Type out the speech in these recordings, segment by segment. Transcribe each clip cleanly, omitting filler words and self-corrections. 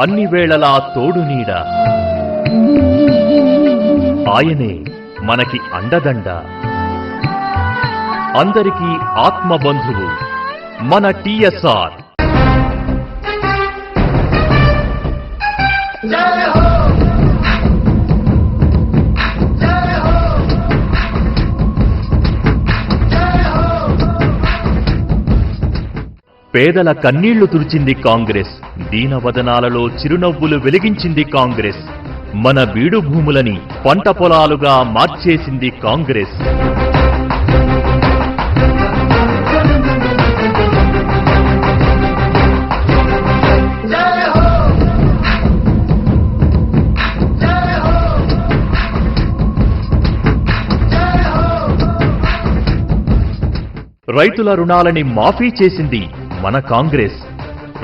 అన్ని వేళలా తోడు నీడ. ఆయనే మనకి అండదండ, అందరికీ ఆత్మబంధువు మన టిఎస్ఆర్. పేదల కన్నీళ్లు తుడిచింది కాంగ్రెస్, దీనవదనాలలో చిరునవ్వులు వెలిగించింది కాంగ్రెస్. మన బీడు భూములని పంట పొలాలుగా మార్చేసింది కాంగ్రెస్. రైతుల రుణాలని మాఫీ చేసింది మన కాంగ్రెస్.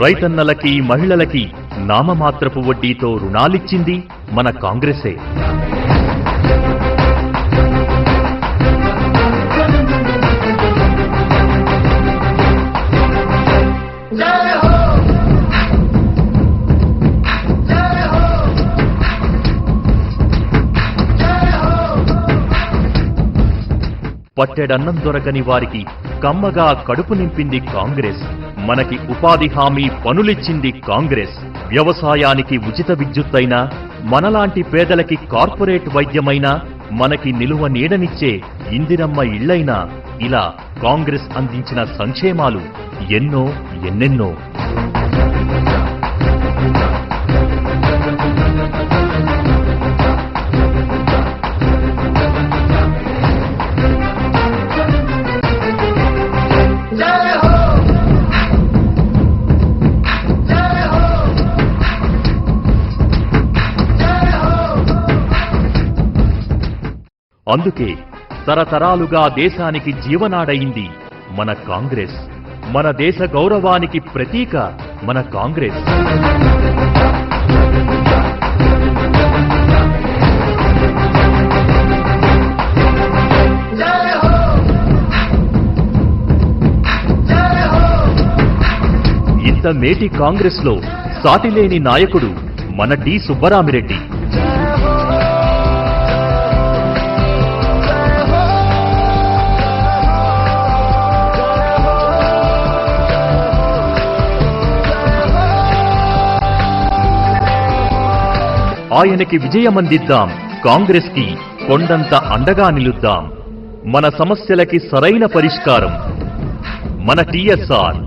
రైతన్నలకి మహిళలకి నామమాత్రపు వడ్డీతో రుణాలిచ్చింది మన కాంగ్రెసే. పట్టెడన్నం దొరకని వారికి కమ్మగా కడుపు నింపింది కాంగ్రెస్. మనకి ఉపాధి హామీ పనులిచ్చింది కాంగ్రెస్. వ్యవసాయానికి ఉచిత విద్యుత్తైనా, మనలాంటి పేదలకి కార్పొరేట్ వైద్యమైనా, మనకి నిలువ నీడనిచ్చే ఇందిరమ్మ ఇళ్లైనా, ఇలా కాంగ్రెస్ అందించిన సంక్షేమాలు ఎన్నో ఎన్నెన్నో. అందుకే తరతరాలుగా దేశానికి జీవనాడయింది మన కాంగ్రెస్. మన దేశ గౌరవానికి ప్రతీక మన కాంగ్రెస్. ఇంత మేటి కాంగ్రెస్ లో సాటిలేని నాయకుడు మన టి సుబ్బరామిరెడ్డి. ఆయనకి విజయమందిద్దాం, కాంగ్రెస్ కి కొండంత అండగా నిలుద్దాం. మన సమస్యలకి సరైన పరిష్కారం మన టిఎస్ఆర్.